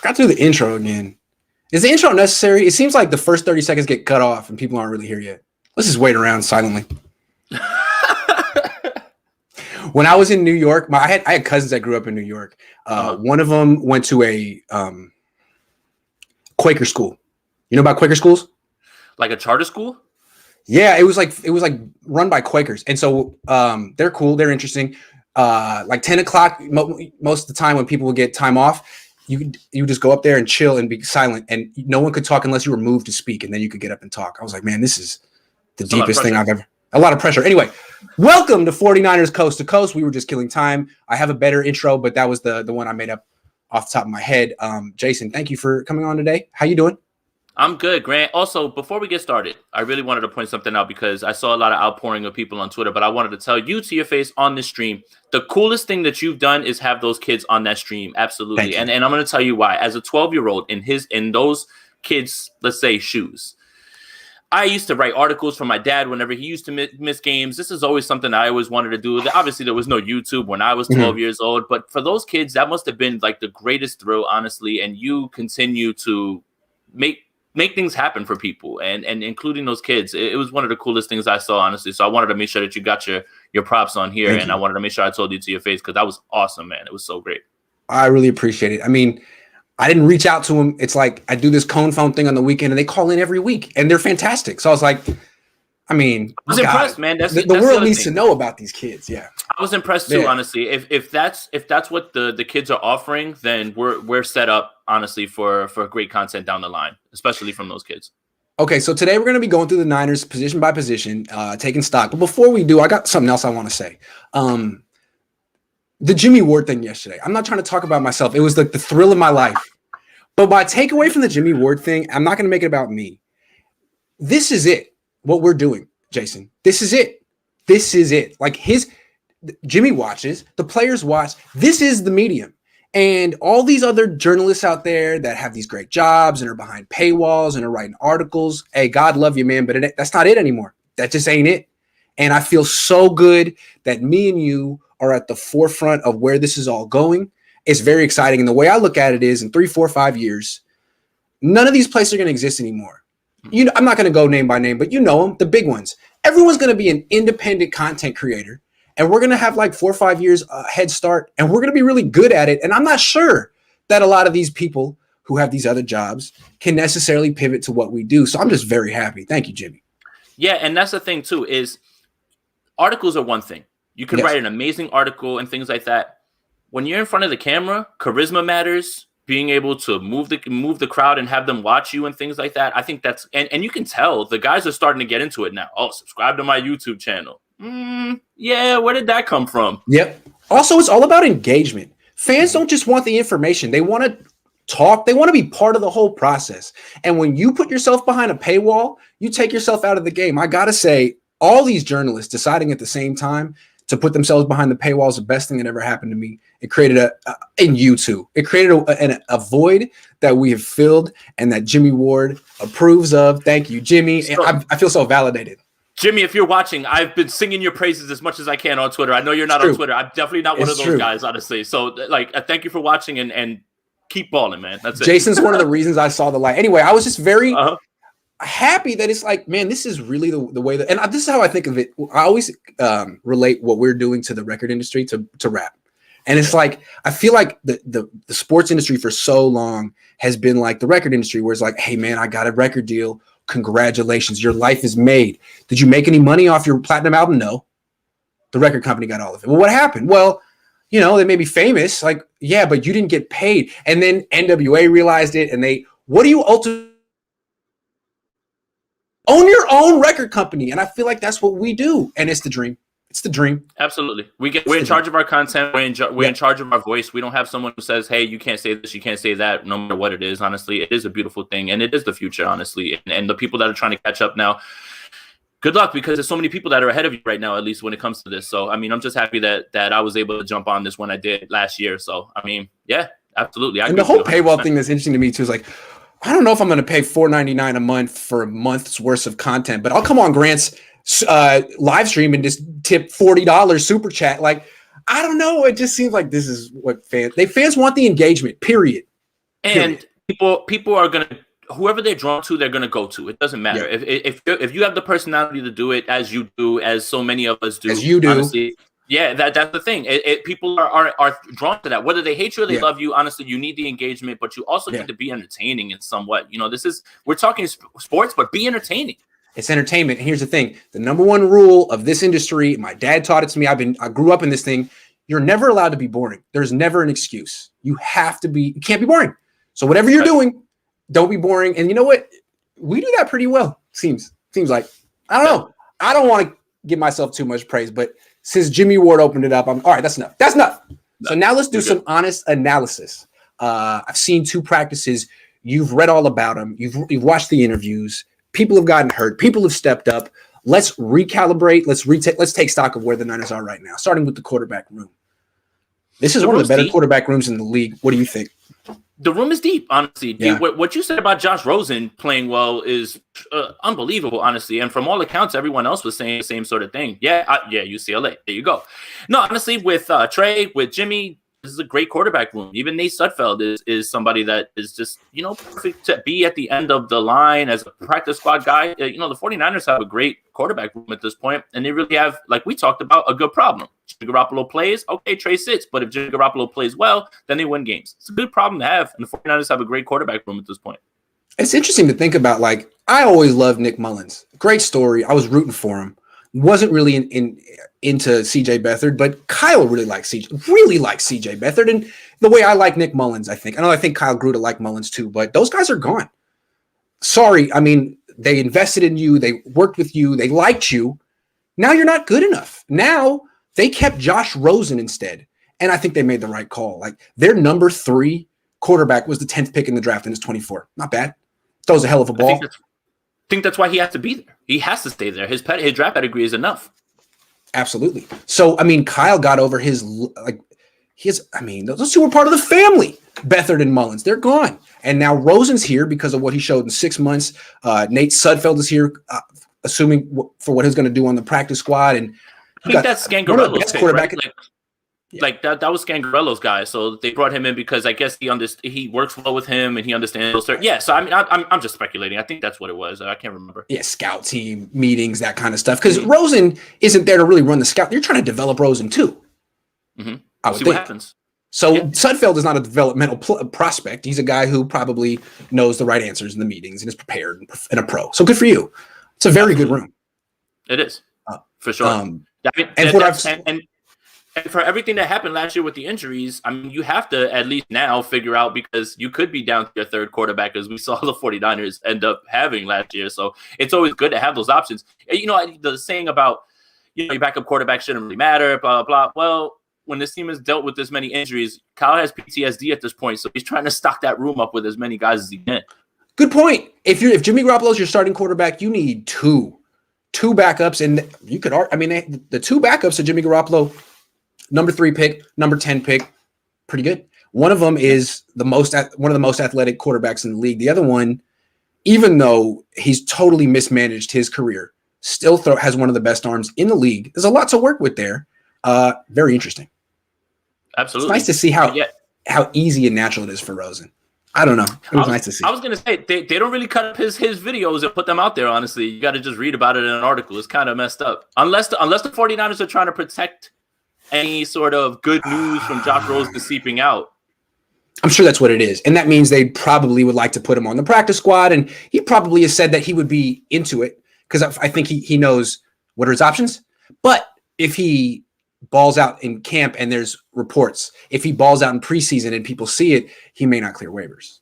forgot to do the intro again. Is the intro necessary? It seems like the first 30 seconds get cut off and people aren't really here yet. Let's just wait around silently. When I was in New York, I had cousins that grew up in New York. One of them went to a Quaker school. You know about Quaker schools? Like a charter school? Yeah, it was like run by Quakers, and so they're cool. They're interesting. Like 10 o'clock, most of the time when people would get time off, you just go up there and chill and be silent, and no one could talk unless you were moved to speak, and then you could get up and talk. I was like, man, this is the deepest thing I've ever. A lot of pressure. Anyway, welcome to 49ers Coast to Coast. We were just killing time. I have a better intro, but that was the one I made up off the top of my head. Jason, thank you for coming on today. How you doing? I'm good, Grant. Also, before we get started, I really wanted to point something out because I saw a lot of outpouring of people on Twitter, but I wanted to tell you to your face on this stream, the coolest thing that you've done is have those kids on that stream. Absolutely. And I'm going to tell you why. As a 12-year-old in those kids, let's say, shoes, I used to write articles for my dad whenever he used to miss games. This is always something I always wanted to do. Obviously, there was no YouTube when I was 12 years old, but for those kids, that must have been like the greatest thrill, honestly. And you continue to make things happen for people and including those kids. It was one of the coolest things I saw, honestly. So I wanted to make sure that you got your props on here. I wanted to make sure I told you to your face because that was awesome, man. It was so great. I really appreciate it. I mean, I didn't reach out to them. It's like I do this Cohn phone thing on the weekend and they call in every week and they're fantastic. So I was like, I was impressed, man. That's the world needs to know about these kids. Yeah. I was impressed too, honestly. If that's what the kids are offering, then we're set up, honestly, for great content down the line, especially from those kids. Okay, so today we're going to be going through the Niners position by position, taking stock. But before we do, I got something else I want to say. The Jimmy Ward thing yesterday. I'm not trying to talk about myself. It was like the thrill of my life. But my takeaway from the Jimmy Ward thing, I'm not going to make it about me. This is it. What we're doing, Jason. This is it. This is it. Like Jimmy watches, the players watch. This is the medium. And all these other journalists out there that have these great jobs and are behind paywalls and are writing articles. Hey, God love you, man, but that's not it anymore. That just ain't it. And I feel so good that me and you are at the forefront of where this is all going. It's very exciting. And the way I look at it is in 3, 4, 5 years, none of these places are going to exist anymore. I'm not going to go name by name, but you know them, the big ones. Everyone's going to be an independent content creator. And we're going to have like 4 or 5 years head start. And we're going to be really good at it. And I'm not sure that a lot of these people who have these other jobs can necessarily pivot to what we do. So I'm just very happy. Thank you, Jimmy. Yeah. And that's the thing, too, is articles are one thing. You can write an amazing article and things like that. When you're in front of the camera, charisma matters. Being able to move the crowd and have them watch you and things like that. I think that's and you can tell the guys are starting to get into it now. Oh, subscribe to my YouTube channel. Yeah, where did that come from? Yep. Also, it's all about engagement. Fans don't just want the information. They want to talk. They want to be part of the whole process. And when you put yourself behind a paywall, you take yourself out of the game. I got to say, all these journalists deciding at the same time to put themselves behind the paywall is the best thing that ever happened to me. It created and you too. It created a void that we have filled and that Jimmy Ward approves of. Thank you, Jimmy. I feel so validated. Jimmy, if you're watching, I've been singing your praises as much as I can on Twitter. I know you're not on Twitter. I'm definitely not one of those guys, honestly. So, thank you for watching and keep balling, man. That's it. Jason's one of the reasons I saw the light. Anyway, I was just very happy that it's like, man, this is really the way that, and this is how I think of it. I always relate what we're doing to the record industry to rap. And it's like, I feel like the sports industry for so long has been like the record industry where it's like, hey, man, I got a record deal. Congratulations. Your life is made. Did you make any money off your platinum album? No. The record company got all of it. Well, what happened? Well, they may be famous. Like, yeah, but you didn't get paid. And then NWA realized it. And what do you ultimately own your own record company? And I feel like that's what we do. And it's the dream. It's the dream. Absolutely. We're in charge of our content. We're in charge of our voice. We don't have someone who says, hey, you can't say this, you can't say that, no matter what it is. Honestly, it is a beautiful thing. And it is the future, honestly. And the people that are trying to catch up now, good luck, because there's so many people that are ahead of you right now, at least when it comes to this. So, I'm just happy that I was able to jump on this when I did last year. So, yeah, absolutely. And the whole paywall thing that's interesting to me, too, is like, I don't know if I'm going to pay $4.99 a month for a month's worth of content, but I'll come on Grant's live stream and just tip $40 super chat. Like, I don't know. It just seems like this is what fans want the engagement, period. And people are gonna, whoever they're drawn to, they're gonna go to. It doesn't matter if you have the personality to do it, as you do, as so many of us do, as you do. Honestly, yeah, that's the thing. People are drawn to that, whether they hate you or they love you. Honestly, you need the engagement, but you also need to be entertaining in somewhat. We're talking sports, but be entertaining. It's entertainment. And here's the thing: the number one rule of this industry, my dad taught it to me. I grew up in this thing. You're never allowed to be boring. There's never an excuse. You can't be boring. So whatever you're doing, don't be boring. And you know what? We do that pretty well. Seems like, I don't know. I don't want to give myself too much praise, but since Jimmy Ward opened it up, all right, that's enough. That's enough. So now let's do some honest analysis. I've seen 2 practices. You've read all about them. You've watched the interviews. People have gotten hurt. People have stepped up. Let's recalibrate. Let's take stock of where the Niners are right now, starting with the quarterback room. This is one of the better quarterback rooms in the league. What do you think? The room is deep, honestly. Yeah. What you said about Josh Rosen playing well is unbelievable, honestly. And from all accounts, everyone else was saying the same sort of thing. UCLA. There you go. No, honestly, with Trey, with Jimmy, this is a great quarterback room. Even Nate Sudfeld is somebody that is just, perfect to be at the end of the line as a practice squad guy. The 49ers have a great quarterback room at this point, and they really have, like we talked about, a good problem. Jimmy Garoppolo plays, okay, Trey sits. But if Jimmy Garoppolo plays well, then they win games. It's a good problem to have, and the 49ers have a great quarterback room at this point. It's interesting to think about. Like, I always loved Nick Mullins. Great story. I was rooting for him. Wasn't really into CJ Beathard, but Kyle really likes CJ Beathard, and the way I like Nick Mullins, I think Kyle grew to like Mullins too, but those guys are gone. Sorry, I mean, they invested in you, they worked with you, they liked you. Now you're not good enough. Now they kept Josh Rosen instead, and I think they made the right call. Like, their number 3 quarterback was the 10th pick in the draft, and it's 24. Not bad. Throws a hell of a ball. I think that's why he has to be there. He has to stay there. His draft pedigree is enough. Absolutely. So, I mean, Kyle got over those 2 were part of the family. Beathard and Mullins, they're gone. And now Rosen's here because of what he showed in 6 months. Nate Sudfeld is here, assuming for what he's going to do on the practice squad. And I think that's Scangarello's quarterback. Right? That was Scangarello's guy, so they brought him in because I guess he works well with him and he understands. Yeah, so I mean, I'm just speculating. I think that's what it was. I can't remember. Yeah, scout team meetings, that kind of stuff. Because Rosen isn't there to really run the scout. You're trying to develop Rosen too. Mm-hmm. I would see what happens. So Sudfeld is not a developmental prospect. He's a guy who probably knows the right answers in the meetings and is prepared and a pro. So good for you. It's a very good room. It is for sure. And for everything that happened last year with the injuries, I mean, you have to at least now figure out, because you could be down to your 3rd quarterback, as we saw the 49ers end up having last year. So it's always good to have those options. The saying about, your backup quarterback shouldn't really matter, blah, blah, blah. Well, when this team has dealt with this many injuries, Kyle has PTSD at this point. So he's trying to stock that room up with as many guys as he can. Good point. If Jimmy Garoppolo is your starting quarterback, you need two backups. And you could, the 2 backups of Jimmy Garoppolo, number 3 pick, number 10 pick, pretty good. One of them is one of the most athletic quarterbacks in the league. The other one, even though he's totally mismanaged his career, still has one of the best arms in the league. There's a lot to work with there. Very interesting. Absolutely. It's nice to see how easy and natural it is for Rosen. I don't know. It was nice to see. I was going to say, they don't really cut up his videos and put them out there, honestly. You got to just read about it in an article. It's kind of messed up. Unless the 49ers are trying to protect any sort of good news from Josh Rosen seeping out. I'm sure that's what it is. And that means they probably would like to put him on the practice squad. And he probably has said that he would be into it because I think he knows what are his options. But if he balls out in camp and there's reports, if he balls out in preseason and people see it, he may not clear waivers.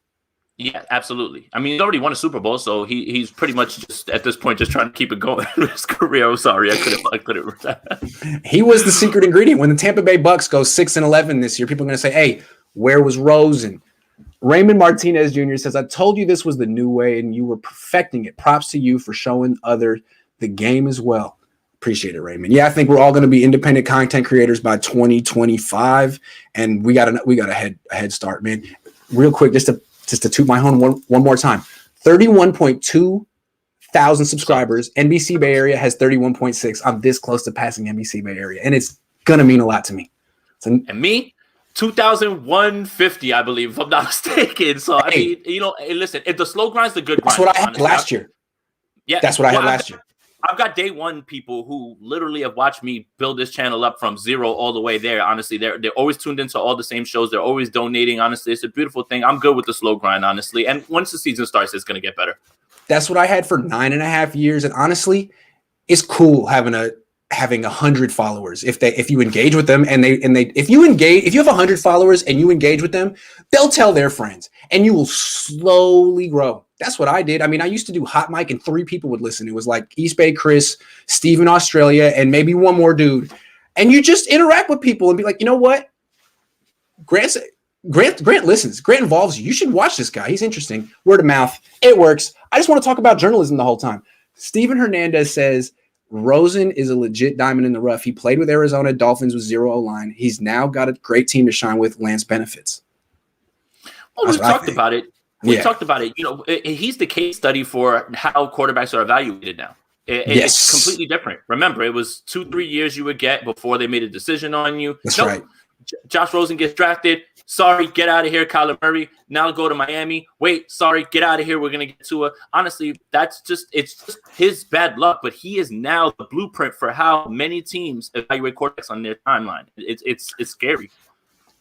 Yeah, absolutely. I mean, he's already won a Super Bowl, so he's pretty much just at this point just trying to keep it going in his career. I'm sorry, I couldn't. He was the secret ingredient. When the Tampa Bay Bucks go 6-11 this year, people are going to say, "Hey, where was Rosen?" Raymond Martinez Jr. says, "I told you this was the new way, and you were perfecting it. Props to you for showing others the game as well." Appreciate it, Raymond. Yeah, I think we're all going to be independent content creators by 2025, and we got a head start, man. Real quick, just to toot my horn one more time. 31.2 thousand subscribers. NBC Bay Area has 31.6. I'm this close to passing NBC Bay Area, and it's going to mean a lot to me. And me, 2,150, I believe, if I'm not mistaken. So, I mean, listen, if the slow grind's the good grind. That's what I had last year. Yeah. That's what I had last year. I've got day one people who literally have watched me build this channel up from zero all the way there. Honestly, they're always tuned into all the same shows. They're always donating. Honestly, it's a beautiful thing. I'm good with the slow grind, honestly. And once the season starts, it's going to get better. That's what I had for 9.5 years. And honestly, it's cool having 100 followers. If you engage with them if you have 100 followers and you engage with them, they'll tell their friends and you will slowly grow. That's what I did. I mean, I used to do hot mic and 3 people would listen. It was like East Bay Chris, Steve in Australia, and maybe one more dude. And you just interact with people and be like, you know what? Grant listens. Grant involves you. You should watch this guy. He's interesting. Word of mouth. It works. I just want to talk about journalism the whole time. Steven Hernandez says Rosen is a legit diamond in the rough. He played with Arizona Dolphins with 0 O-line. He's now got a great team to shine with. Lance benefits. Well, we talked about it. We talked about it. He's the case study for how quarterbacks are evaluated now. It's completely different. Remember, it was 2-3 years you would get before they made a decision on you. That's right. Josh Rosen gets drafted. Sorry, get out of here, Kyler Murray. Now go to Miami. Wait, sorry, get out of here. We're gonna get to a. Honestly, it's just his bad luck. But he is now the blueprint for how many teams evaluate quarterbacks on their timeline. It's scary.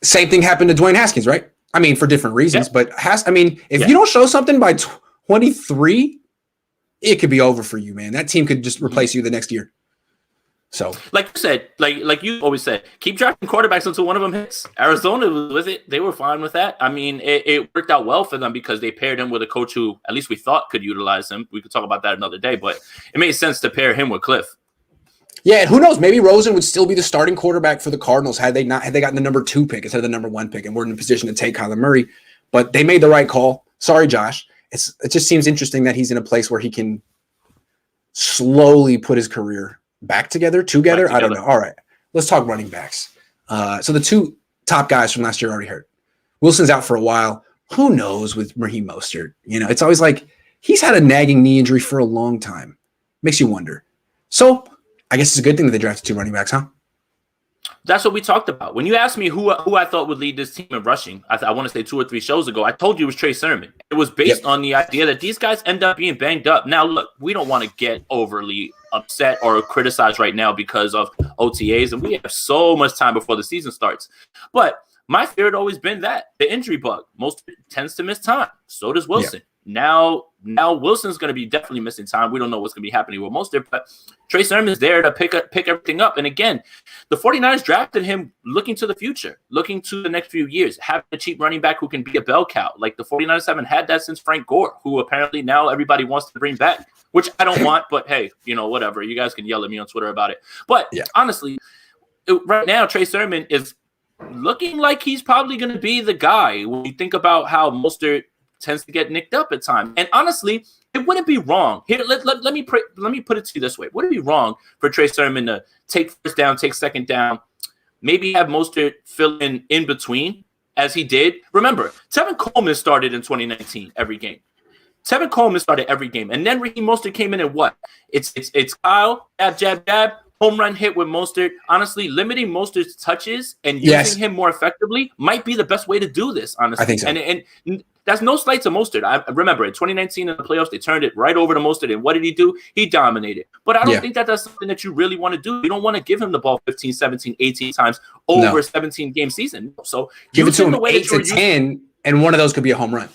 Same thing happened to Dwayne Haskins, right? I mean, for different reasons, but if you don't show something by 23, it could be over for you, man. That team could just replace you the next year. So, like you said, like you always said, keep drafting quarterbacks until one of them hits. Arizona was with it; they were fine with that. I mean, it worked out well for them because they paired him with a coach who, at least we thought, could utilize him. We could talk about that another day, but it made sense to pair him with Cliff. Yeah, and who knows? Maybe Rosen would still be the starting quarterback for the Cardinals had they gotten the number 2 pick instead of the number 1 pick, and we're in a position to take Kyler Murray. But they made the right call. Sorry, Josh. It just seems interesting that he's in a place where he can slowly put his career back together. I don't know. All right, let's talk running backs. So the 2 top guys from last year already hurt. Wilson's out for a while. Who knows with Raheem Mostert? It's always like he's had a nagging knee injury for a long time. Makes you wonder. So I guess it's a good thing that they drafted 2 running backs, huh? That's what we talked about. When you asked me who I thought would lead this team in rushing, I want to say 2 or 3 shows ago, I told you it was Trey Sermon. It was based on the idea that these guys end up being banged up. Now, look, we don't want to get overly upset or criticized right now because of OTAs, and we have so much time before the season starts. But my fear had always been that the injury bug. Most tends to miss time. So does Wilson. Now Wilson's going to be definitely missing time. We don't know what's going to be happening with Mostert, but Trey Sermon's there to pick everything up. And again, the 49ers drafted him looking to the future, looking to the next few years, having a cheap running back who can be a bell cow. Like the 49ers haven't had that since Frank Gore, who apparently now everybody wants to bring back, which I don't want, but hey, whatever. You guys can yell at me on Twitter about it. But honestly, right now, Trey Sermon is looking like he's probably going to be the guy when you think about how Mostert tends to get nicked up at times. And honestly, it wouldn't be wrong. Here, let me put it to you this way. Would it be wrong for Trey Sermon to take first down, take second down, maybe have Mostert fill in between as he did? Remember, Tevin Coleman started in 2019 every game. Tevin Coleman started every game. And then Raheem Mostert came in and what? It's Kyle, jab, home run hit with Mostert. Honestly, limiting Mostert's touches and using him more effectively might be the best way to do this, honestly. I think so. And that's no slight to Mostert. I remember in 2019 in the playoffs, they turned it right over to Mostert. And what did he do? He dominated. But I don't think that's something that you really want to do. You don't want to give him the ball 15, 17, 18 times over a 17-game season. So give it to him 8 to 10, and one of those could be a home run.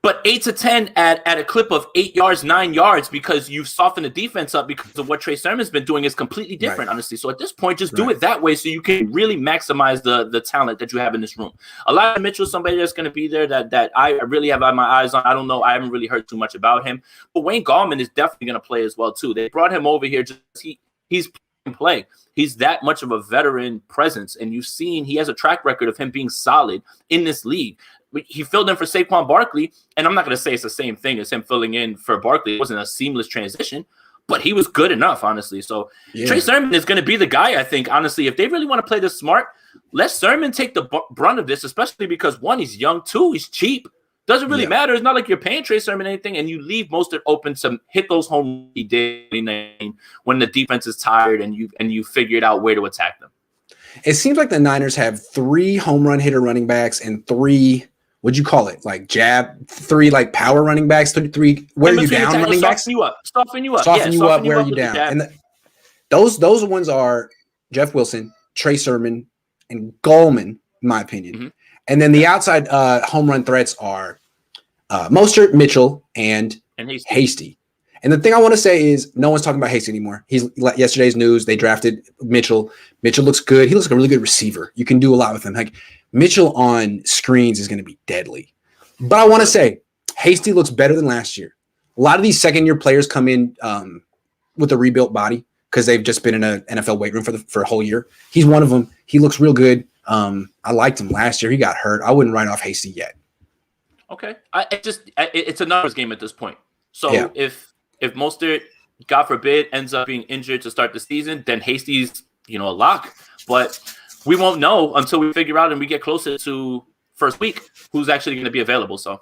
But 8 to 10 at a clip of 8 yards, 9 yards, because you've softened the defense up because of what Trey Sermon's been doing is completely different, honestly. So at this point, just do it that way so you can really maximize the talent that you have in this room. Elijah Mitchell is somebody that's going to be there that I really have my eyes on. I don't know. I haven't really heard too much about him. But Wayne Garman is definitely going to play as well, too. They brought him over here just he's play. He's that much of a veteran presence, and you've seen he has a track record of him being solid in this league. He filled in for Saquon Barkley, and I'm not going to say it's the same thing as him filling in for Barkley. It wasn't a seamless transition, but he was good enough, honestly. So Trey Sermon is going to be the guy, I think, honestly. If they really want to play this smart, let Sermon take the brunt of this, especially because, 1, he's young, 2, he's cheap. Doesn't really matter. It's not like you're paying Trey Sermon anything, and you leave Mostert open to hit those home he did when the defense is tired and you figured out where to attack them. It seems like the Niners have 3 home run hitter running backs and 3, what'd you call it? Like 3 like power running backs, 3 wear you down running backs. Soften you up. Soften you up, wear you down. And those ones are Jeff Wilson, Trey Sermon, and Garman, in my opinion. Mm-hmm. And then the outside home run threats are Mostert, Mitchell, and Hasty. And the thing I want to say is no one's talking about Hasty anymore. He's yesterday's news. They drafted Mitchell. Mitchell looks good. He looks like a really good receiver. You can do a lot with him. Like Mitchell on screens is going to be deadly. But I want to say Hasty looks better than last year. A lot of these second-year players come in with a rebuilt body because they've just been in an NFL weight room for a whole year. He's one of them. He looks real good. I liked him last year. He got hurt. I wouldn't write off Hasty yet. Okay. It's a numbers game at this point. So if Mostert, God forbid, ends up being injured to start the season, then Hasty's, a lock. But we won't know until we figure out and we get closer to first week who's actually going to be available. So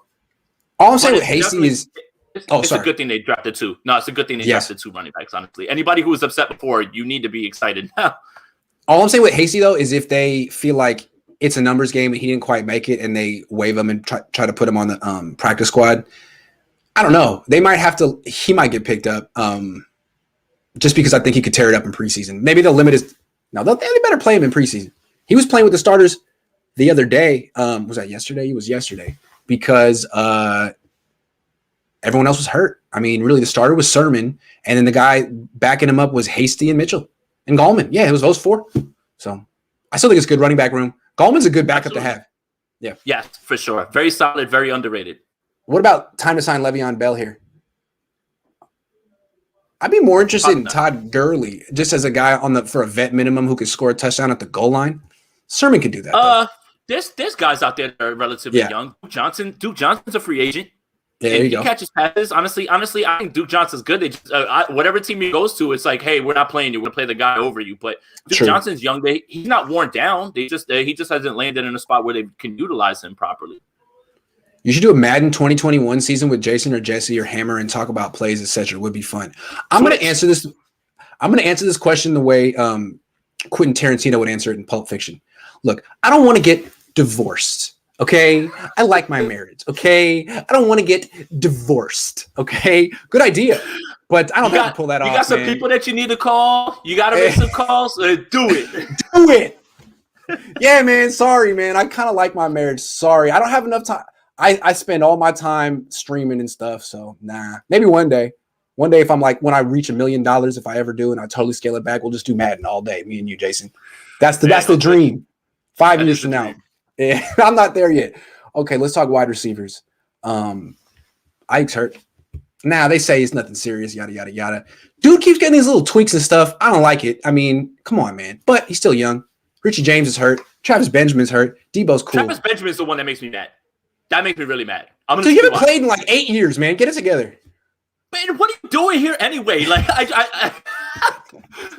all I'm saying with Hasty is it's a good thing they drafted 2. No, it's a good thing they drafted 2 running backs, honestly. Anybody who was upset before, you need to be excited now. All I'm saying with Hasty, though, is if they feel like it's a numbers game and he didn't quite make it and they waive him and try to put him on the practice squad, I don't know. They might have to – he might get picked up just because I think he could tear it up in preseason. Maybe they'll limit his – no, they better play him in preseason. He was playing with the starters the other day. Was that yesterday? It was yesterday because everyone else was hurt. I mean, really, the starter was Sermon, and then the guy backing him up was Hasty and Mitchell and Garman. Yeah, it was those 4. So I still think it's good running back room. Garman's a good backup to have. Yeah. Yes, for sure. Very solid, very underrated. What about time to sign Le'Veon Bell here? I'd be more interested in Todd Gurley, just as a guy for a vet minimum who could score a touchdown at the goal line. Sermon could do that. There's guys out there that are relatively young. Duke Johnson's a free agent. Yeah, there you go. He catches passes. Honestly, I think Duke Johnson's good. They just, whatever team he goes to, it's like, hey, we're not playing you. We're gonna play the guy over you. But Duke Johnson's young. He's not worn down. He just hasn't landed in a spot where they can utilize him properly. You should do a Madden 2021 season with Jason or Jesse or Hammer and talk about plays, etc. It would be fun. I'm going to answer this question the way Quentin Tarantino would answer it in Pulp Fiction. Look, I don't want to get divorced. Okay, I like my marriage. Okay, I don't want to get divorced. Okay, good idea, but I don't have to pull that off. You got some people that you need to call. You got to make some calls. Do it. Do it. Yeah, man. Sorry, man. I kind of like my marriage. Sorry, I don't have enough time. I spend all my time streaming and stuff. So nah, maybe one day if I'm like, when I reach $1 million, if I ever do, and I totally scale it back, we'll just do Madden all day. Me and you, Jason. That's the dream. 5 years from now. Yeah, I'm not there yet. Okay. Let's talk wide receivers. Ike's hurt. Nah, they say it's nothing serious. Yada, yada, yada. Dude keeps getting these little tweaks and stuff. I don't like it. I mean, come on, man, but he's still young. Richie James is hurt. Travis Benjamin's hurt. Debo's cool. Travis Benjamin's the one that makes me mad. That makes me really mad. So you haven't played in like 8 years, man. Get it together. Man, what are you doing here anyway? Like,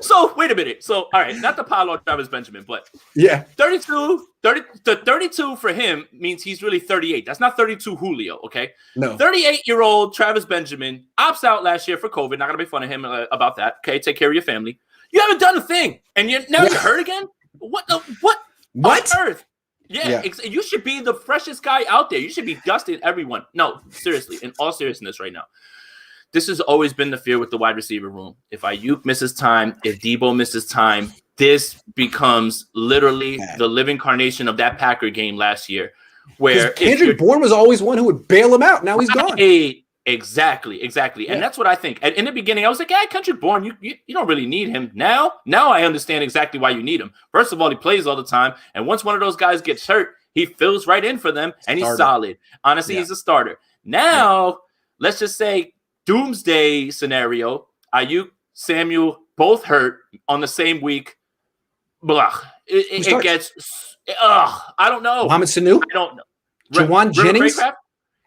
So wait a minute. So all right, not to pile on Travis Benjamin, but 32 for him means he's really 38. That's not 32 Julio. Okay, no. 38-year-old Travis Benjamin opts out last year for COVID. Not gonna make fun of him about that. Okay, take care of your family. You haven't done a thing, and you're hurt again. What on earth? Yeah. You should be the freshest guy out there. You should be dusting everyone. No, seriously, in all seriousness right now. This has always been the fear with the wide receiver room. If Ayuk misses time, if Debo misses time, this becomes literally the living incarnation of that Packer game last year. Where Kendrick Bourne was always one who would bail him out. Now he's gone. Exactly. Yeah. And that's what I think. In the beginning, I was like, Kendrick Bourne, you don't really need him. Now I understand exactly why you need him. First of all, he plays all the time. And once one of those guys gets hurt, he fills right in for them, and he's solid. Honestly, he's a starter. Now, let's just say doomsday scenario, Ayuk, Samuel, both hurt on the same week. Blah. It gets I don't know. Mohamed Sanu? I don't know. Jawan Jennings?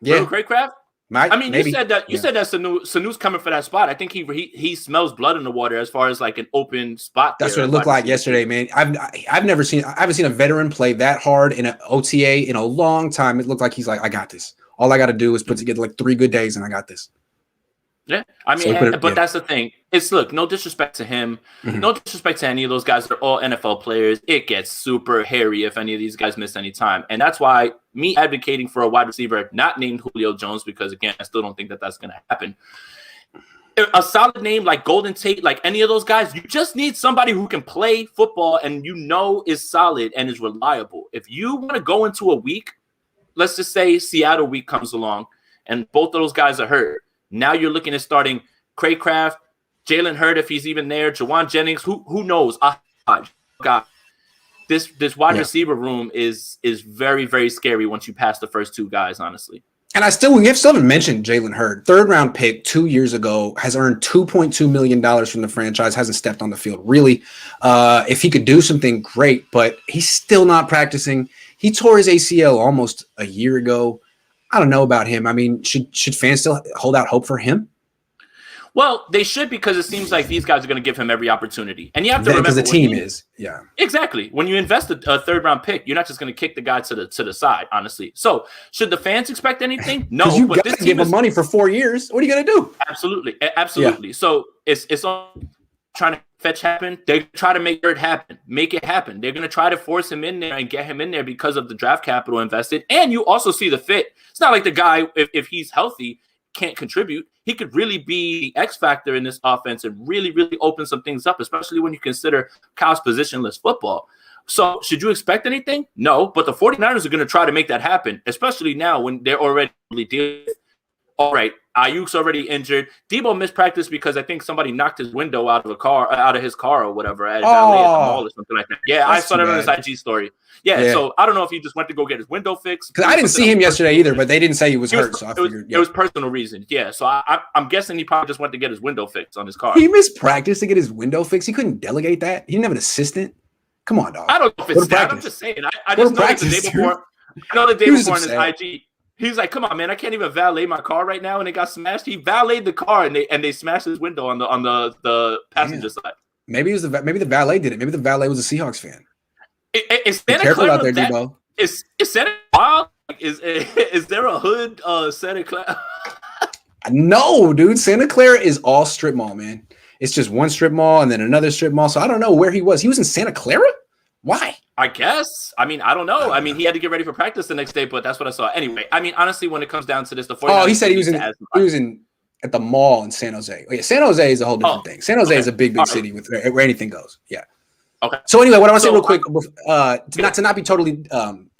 Craycraft? I mean, maybe. You said that Sanu's coming for that spot. I think he smells blood in the water as far as like an open spot. That's what it looked like yesterday, man. I haven't seen a veteran play that hard in an OTA in a long time. It looked like he's like, I got this. All I got to do is put together like 3 good days, and I got this. Yeah, I mean, but that's the thing. It's look, no disrespect to him, no disrespect to any of those guys. They're all NFL players. It gets super hairy if any of these guys miss any time, and that's why me advocating for a wide receiver not named Julio Jones, because again, I still don't think that that's going to happen. A solid name like Golden Tate, like any of those guys, you just need somebody who can play football and is solid and is reliable. If you want to go into a week, let's just say Seattle week comes along, and both of those guys are hurt. Now you're looking at starting Craycraft, Jalen Hurd if he's even there, Jawan Jennings. Who knows? God, this wide receiver room is very, very scary once you pass the first two guys. Honestly, and we haven't mentioned Jalen Hurd, 3rd round pick 2 years ago, has earned $2.2 million from the franchise. Hasn't stepped on the field really. If he could do something, great, but he's still not practicing. He tore his ACL almost a year ago. I don't know about him. I mean, should fans still hold out hope for him? Well, they should, because it seems like these guys are going to give him every opportunity. And you have to remember, because the team is. Yeah. Exactly. When you invest a 3rd round pick, you're not just going to kick the guy to the side, honestly. So should the fans expect anything? No. You got to give him money for 4 years. What are you going to do? Absolutely. Yeah. So it's all trying to fetch happen. They try to make it happen. Make it happen. They're going to try to force him in there and get him in there because of the draft capital invested. And you also see the fit. It's not like the guy, if he's healthy, can't contribute. He could really be the X factor in this offense and really, really open some things up, especially when you consider Kyle's positionless football. So should you expect anything? No, but the 49ers are going to try to make that happen, especially now when they're already dealing with, all right, Ayuk's already injured. Debo missed practice because I think somebody knocked his window out of his car or whatever at valet at the mall or something like that. Yeah, I saw that on his IG story. Yeah, so I don't know if he just went to go get his window fixed. Because I didn't see him yesterday either, but they didn't say he was hurt, so I figured. It was personal reasons. Yeah, so I'm guessing he probably just went to get his window fixed on his car. He missed practice to get his window fixed. He couldn't delegate that. He didn't have an assistant. Come on, dog. I don't know if it's that. I'm just saying. I just know the day before. I know the day before on his IG. He's like, come on, man, I can't even valet my car right now, and it got smashed. He valeted the car, and they smashed his window on the passenger side. Maybe the valet did it. Maybe the valet was a Seahawks fan. Is Be careful out there, Debo. Is Santa Clara? Is there a hood Santa Clara? No, dude. Santa Clara is all strip mall, man. It's just one strip mall and then another strip mall. So I don't know where he was. He was in Santa Clara? Why? I guess. I mean, I don't know. I mean, he had to get ready for practice the next day, but that's what I saw. Anyway, I mean, honestly, when it comes down to this, the 49ers. Oh, he said he was in at the mall in San Jose. Oh, yeah, San Jose is a whole different thing. San Jose is a big city with where anything goes. Yeah. Okay. So anyway, what I want to say real quick, to not be totally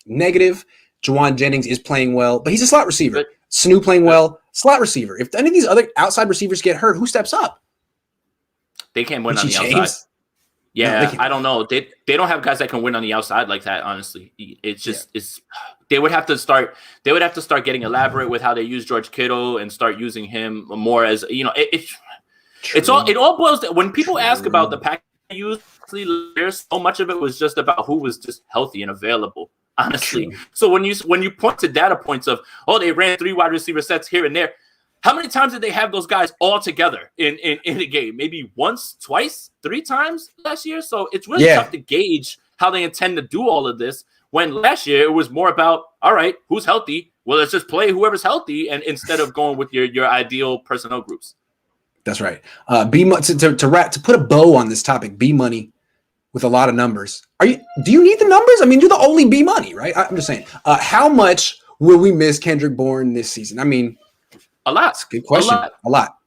negative, Jawan Jennings is playing well, but he's a slot receiver. Sanu playing well, slot receiver. If any of these other outside receivers get hurt, who steps up? They can't win on the outside. Yeah, I don't know. They don't have guys that can win on the outside like that. Honestly, it's just they would have to start getting elaborate with how they use George Kittle and start using him more as it all boils down when people ask about the package they use. There's so much of it was just about who was just healthy and available. Honestly, so when you point to data points of they ran 3 wide receiver sets here and there. How many times did they have those guys all together in a game? Maybe once, twice, 3 times last year. So it's really tough to gauge how they intend to do all of this. When last year it was more about, all right, who's healthy? Well, let's just play whoever's healthy, and instead of going with your ideal personnel groups. That's right. To put a bow on this topic, B Money with a lot of numbers. Do you need the numbers? I mean, you're the only B Money, right? I'm just saying. How much will we miss Kendrick Bourne this season? I mean. A lot. That's a good question. A lot.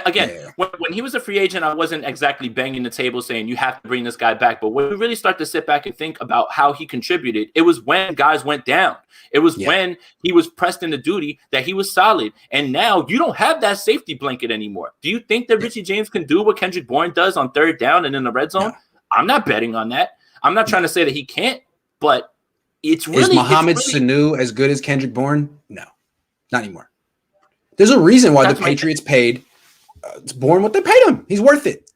Again, when he was a free agent, I wasn't exactly banging the table saying you have to bring this guy back. But when we really start to sit back and think about how he contributed, it was when guys went down. It was when he was pressed into duty that he was solid. And now you don't have that safety blanket anymore. Do you think that Richie James can do what Kendrick Bourne does on 3rd down and in the red zone? No. I'm not betting on that. I'm not trying to say that he can't, but it's really. Is Mohamed Sanu as good as Kendrick Bourne? No, not anymore. There's a reason why the Patriots paid Bourne what they paid him. He's worth it.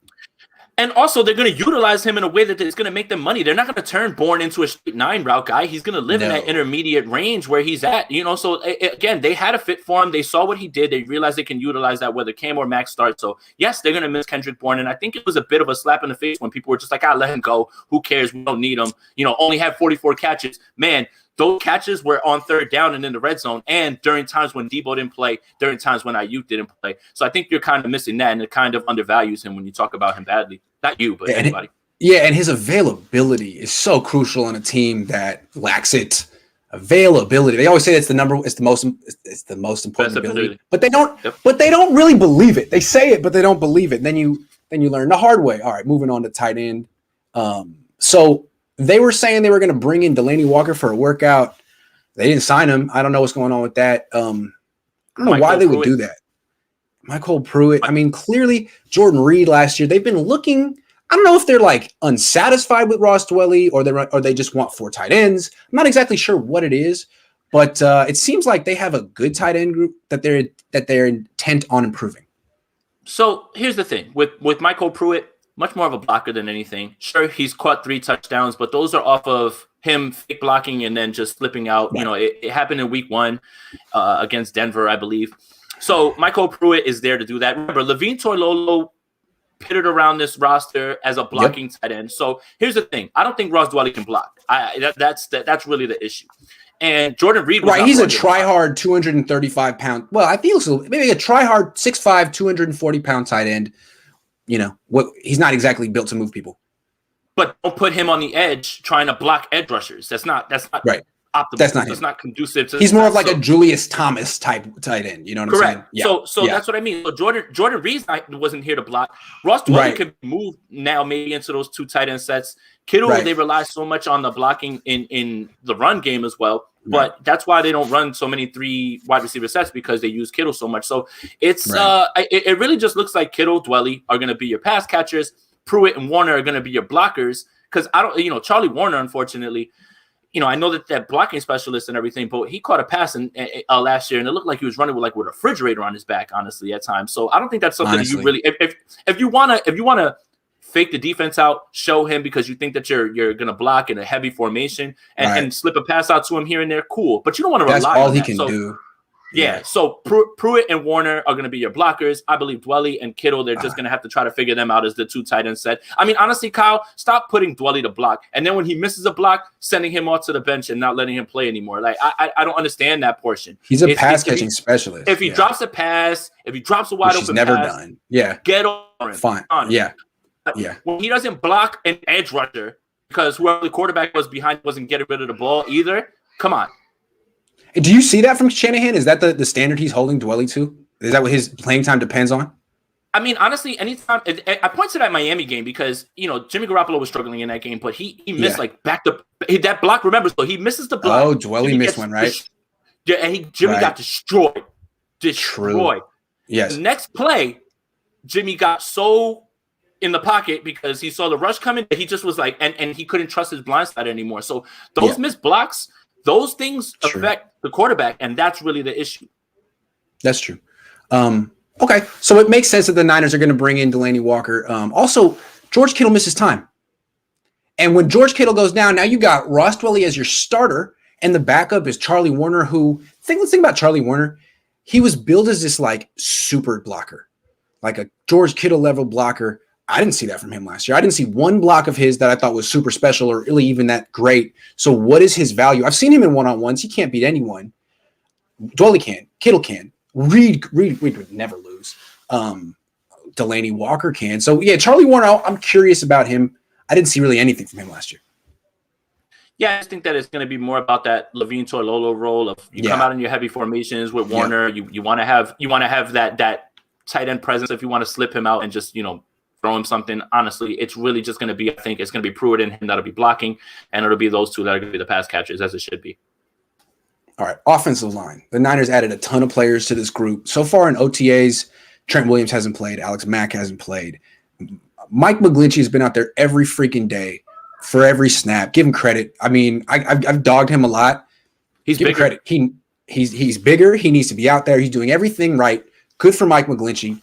And also, they're going to utilize him in a way that is going to make them money. They're not going to turn Bourne into a straight 9 route guy. He's going to live in that intermediate range where he's at. So again, they had a fit for him. They saw what he did. They realized they can utilize that whether Cam or Max start. So yes, they're going to miss Kendrick Bourne. And I think it was a bit of a slap in the face when people were just like, let him go. Who cares? We don't need him. Only had 44 catches. Man, those catches were on third down and in the red zone, and during times when Debo didn't play, during times when Ayuk didn't play. So I think you're kind of missing that, and it kind of undervalues him when you talk about him badly. Not you, but anybody. And his availability is so crucial on a team that lacks it. Availability. They always say it's the most important ability, but they don't. Yep. But they don't really believe it. They say it, but they don't believe it. And then you learn the hard way. All right, moving on to tight end. So they were saying they were going to bring in Delanie Walker for a workout. They didn't sign him. I don't know what's going on with that. I don't know why they would do that. Michael Pruitt. I mean, clearly Jordan Reed last year. They've been looking. I don't know if they're like unsatisfied with Ross Dwelley or they just want 4 tight ends. I'm not exactly sure what it is, but it seems like they have a good tight end group that they're intent on improving. So here's the thing with Michael Pruitt, much more of a blocker than anything. Sure, he's caught 3 touchdowns, but those are off of him fake blocking and then just flipping out. Right. You know, it happened in week 1 against Denver, I believe. So Michael Pruitt is there to do that. Remember, Levine Toilolo pitted around this roster as a blocking tight end. So here's the thing. I don't think Ross Dwelley can block. That's really the issue. And Jordan Reed was he's a try-hard 235-pound. Well, I feel so. Maybe a try-hard 6'5", 240-pound tight end. You know, he's not exactly built to move people. But don't put him on the edge trying to block edge rushers. That's not right. Optimal. That's not conducive to. He's more of like a Julius Thomas type tight end. You know what I'm saying? Yeah. So that's what I mean. So Jordan Reed wasn't here to block. Ross Dwelley could move now maybe into those 2 tight end sets. Kittle, they rely so much on the blocking in the run game as well. But that's why they don't run so many 3 wide receiver sets, because they use Kittle so much. So it's it really just looks like Kittle, Dwelley are going to be your pass catchers. Pruitt and Warner are going to be your blockers. Because Charlie Warner, unfortunately. I know that blocking specialist and everything, but he caught a pass last year, and it looked like he was running with a refrigerator on his back, honestly, at times. So I don't think that's something that you really. If you wanna fake the defense out, show him because you think that you're gonna block in a heavy formation and slip a pass out to him here and there, cool. But you don't want to rely on that. That's all he can do. Yeah, so Pruitt and Warner are going to be your blockers. I believe Dwelley and Kittle, they're just going to have to try to figure them out as the 2 tight end set. I mean, honestly, Kyle, stop putting Dwelley to block. And then when he misses a block, sending him off to the bench and not letting him play anymore. Like, I don't understand that portion. He's a pass-catching specialist. If he drops a pass, if he drops a wide-open pass. Done. Yeah. Get on him. Fine. Yeah. When he doesn't block an edge rusher because whoever the quarterback was behind wasn't getting rid of the ball either, come on. Do you see that from Shanahan? Is that the standard he's holding Dwelley to? Is that what his playing time depends on? I mean, honestly, anytime I point to that Miami game because Jimmy Garoppolo was struggling in that game, but he missed that block. Remember, so he misses the block. Oh, Dwelley missed one, right? And Jimmy got destroyed. True. Yes. The next play, Jimmy got so in the pocket because he saw the rush coming that he just was like, and he couldn't trust his blind side anymore. So those missed blocks. Those things affect the quarterback, and that's really the issue. That's true. Okay, so it makes sense that the Niners are going to bring in Delanie Walker. Also, George Kittle misses time. And when George Kittle goes down, now you got Ross Dwelley as your starter, and the backup is Charlie Warner, let's think about Charlie Warner. He was billed as this, like, super blocker, like a George Kittle level blocker. I didn't see that from him last year. I didn't see one block of his that I thought was super special or really even that great. So what is his value? I've seen him in one-on-ones. He can't beat anyone. Dwelley can. Kittle can. Reed would never lose. Delanie Walker can. So, yeah, Charlie Warner, I'm curious about him. I didn't see really anything from him last year. Yeah, I just think that it's going to be more about that Levine Toilolo role of come out in your heavy formations with Warner. You want to have that tight end presence if you want to slip him out and just, throw him something. Honestly, it's really just going to be, I think it's going to be Pruitt and him that'll be blocking, and it'll be those 2 that are going to be the pass catchers as it should be. All right, offensive line. The Niners added a ton of players to this group. So far in OTAs, Trent Williams hasn't played. Alex Mack hasn't played. Mike McGlinchey has been out there every freaking day for every snap. Give him credit. I mean, I've dogged him a lot. Give him credit. He's bigger. He needs to be out there. He's doing everything right. Good for Mike McGlinchey.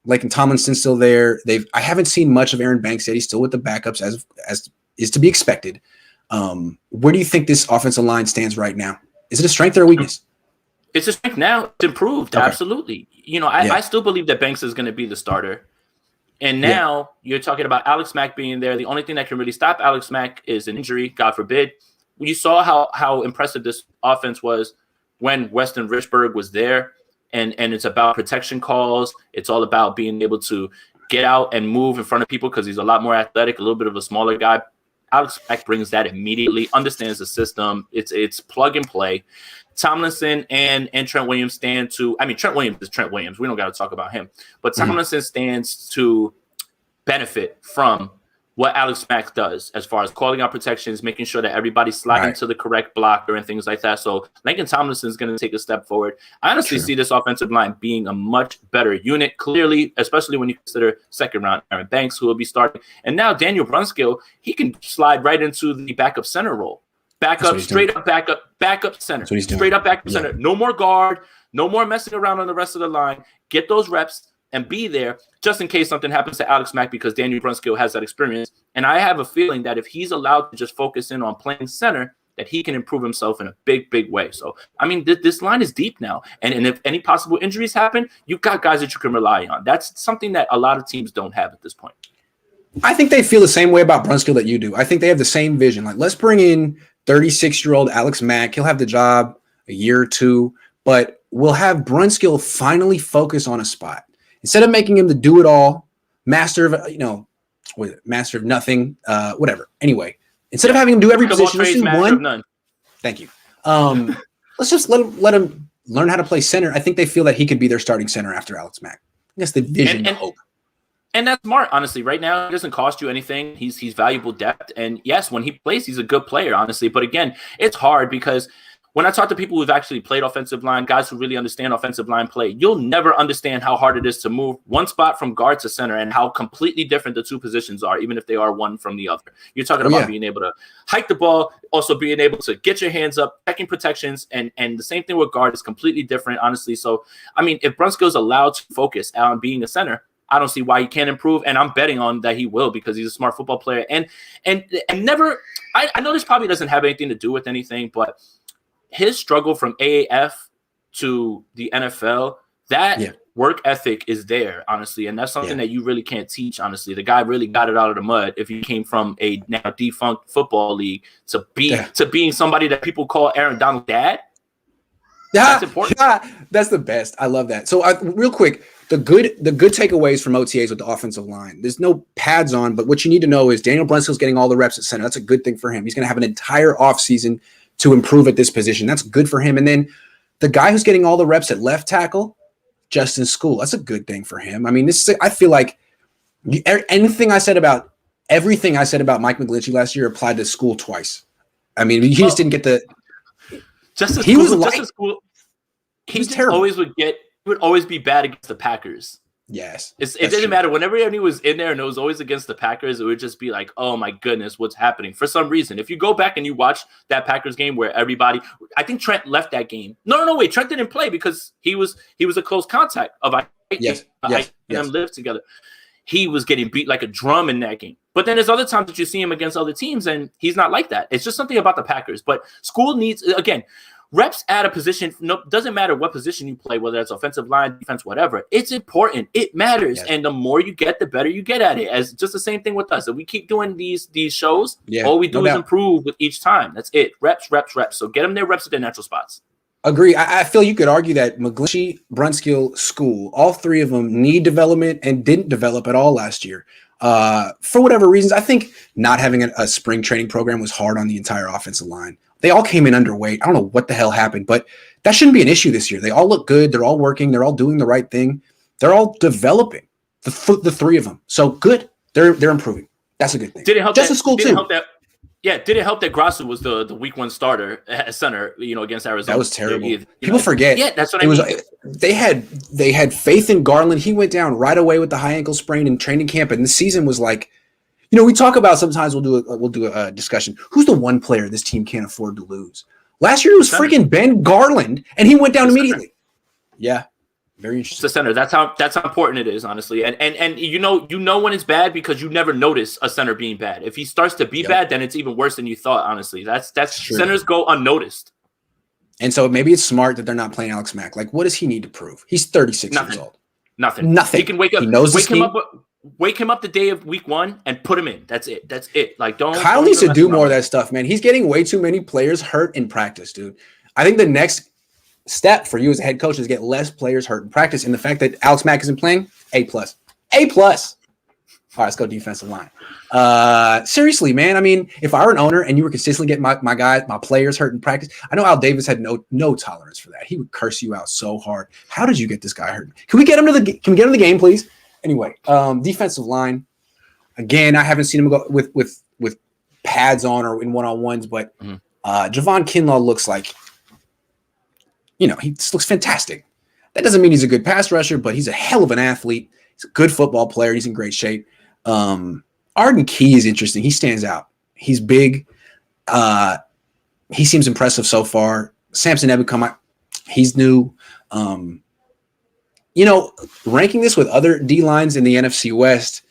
Laken Tomlinson's still there. I haven't seen much of Aaron Banks yet. He's still with the backups as is to be expected. Where do you think this offensive line stands right now? Is it a strength or a weakness? It's a strength now. It's improved. Okay. Absolutely. I still believe that Banks is going to be the starter. And now you're talking about Alex Mack being there. The only thing that can really stop Alex Mack is an injury, God forbid. you saw how impressive this offense was when Weston Richburg was there, and it's about protection calls. It's all about being able to get out and move in front of people because he's a lot more athletic, a little bit of a smaller guy. Alex Mack brings that immediately, understands the system. It's plug and play. Tomlinson and Trent Williams stand to – I mean, Trent Williams is Trent Williams. We don't got to talk about him. But Tomlinson stands to benefit from what Alex Mack does as far as calling out protections, making sure that everybody's sliding to the correct blocker and things like that. So Lincoln Tomlinson is going to take a step forward. I honestly see this offensive line being a much better unit, clearly, especially when you consider second round Aaron Banks, who will be starting. And now Daniel Brunskill, he can slide right into the backup center role. Backup center. Straight up backup center. No more guard, no more messing around on the rest of the line. Get those reps and be there just in case something happens to Alex Mack, because Daniel Brunskill has that experience. And I have a feeling that if he's allowed to just focus in on playing center, that he can improve himself in a big, big way. So, I mean, this line is deep now. And if any possible injuries happen, you've got guys that you can rely on. That's something that a lot of teams don't have at this point. I think they feel the same way about Brunskill that you do. I think they have the same vision. Like, let's bring in 36-year-old Alex Mack. He'll have the job a year or two, but we'll have Brunskill finally focus on a spot. Instead of making him the do-it-all, master of nothing, whatever. Anyway, instead of having him do every position, let's do one. Thank you. Let's just let him learn how to play center. I think they feel that he could be their starting center after Alex Mack. I guess the vision and hope. And that's smart, honestly. Right now, it doesn't cost you anything. He's valuable depth. And yes, when he plays, he's a good player, honestly. But again, it's hard because when I talk to people who've actually played offensive line, guys who really understand offensive line play, you'll never understand how hard it is to move one spot from guard to center and how completely different the two positions are, even if they are one from the other. You're talking about being able to hike the ball, also being able to get your hands up, checking protections, and the same thing with guard is completely different, honestly. So, I mean, if Brunskill's allowed to focus on being a center, I don't see why he can't improve, and I'm betting on that he will because he's a smart football player. And never – I know this probably doesn't have anything to do with anything, but – his struggle from AAF to the NFL, that work ethic is there, honestly. And that's something that you really can't teach, honestly. The guy really got it out of the mud if he came from a now defunct football league to being somebody that people call Aaron Donald's dad. That's important. That's the best. I love that. So real quick, the good takeaways from OTAs with the offensive line. There's no pads on, but what you need to know is Daniel Brunskill's getting all the reps at center. That's a good thing for him. He's going to have an entire offseason to improve at this position. That's good for him. And then the guy who's getting all the reps at left tackle, Justin School, that's a good thing for him. I mean, I feel like everything I said about Mike McGlinchey last year applied to School twice. I mean, he just didn't get the Justin School. He would always be bad against the Packers. Yes. It didn't matter. Whenever he was in there and it was always against the Packers, it would just be like, oh my goodness, what's happening? For some reason, if you go back and you watch that Packers game where I think Trent left that game. No, wait. Trent didn't play because he was a close contact of them lived together. He was getting beat like a drum in that game. But then there's other times that you see him against other teams and he's not like that. It's just something about the Packers. But School needs, again, reps at a position, doesn't matter what position you play, whether it's offensive line, defense, whatever. It's important. It matters. Yes. And the more you get, the better you get at it. As just the same thing with us. If we keep doing these shows, all we do is improve with each time. That's it. Reps. So get them their reps at their natural spots. Agree. I feel you could argue that McGlinchey, Brunskill, School, all three of them need development and didn't develop at all last year. For whatever reasons, I think not having a spring training program was hard on the entire offensive line. They all came in underweight. I don't know what the hell happened, but that shouldn't be an issue this year. They all look good. They're all working. They're all doing the right thing. They're all developing, the three of them. So good. They're improving. That's a good thing. Did it help Just School too. Did it help that Grasu was the week one starter at center, against Arizona? That was terrible. People forget. Yeah, that's what I mean. They had faith in Garland. He went down right away with the high ankle sprain in training camp, and the season was like, we talk about sometimes we'll do a discussion. Who's the one player this team can't afford to lose? Last year it was freaking Ben Garland, and he went down immediately. Yeah, very interesting. It's the center. That's how important it is, honestly. And you know when it's bad because you never notice a center being bad. If he starts to be bad, then it's even worse than you thought. Honestly, that's true. Centers go unnoticed. And so maybe it's smart that they're not playing Alex Mack. Like, what does he need to prove? He's 36 years old. Nothing. He can wake up. He knows wake him up. wake him up the day of week 1 and put him in. That's it. Like Kyle needs to do more of that stuff, man. He's getting way too many players hurt in practice, dude. I think the next step for you as a head coach is get less players hurt in practice. And the fact that Alex Mack isn't playing, A+. A+. All right, let's go defensive line. Seriously, man. I mean, if I were an owner and you were consistently getting my players hurt in practice, I know Al Davis had no tolerance for that. He would curse you out so hard. How did you get this guy hurt? Can we get him to the game, please? Anyway, defensive line. Again, I haven't seen him go with pads on or in one-on-ones, but Javon Kinlaw looks like, he just looks fantastic. That doesn't mean he's a good pass rusher, but he's a hell of an athlete. He's a good football player. He's in great shape. Arden Key is interesting. He stands out. He's big. He seems impressive so far. Samson Ebukam, he's new. Ranking this with other D lines in the NFC West,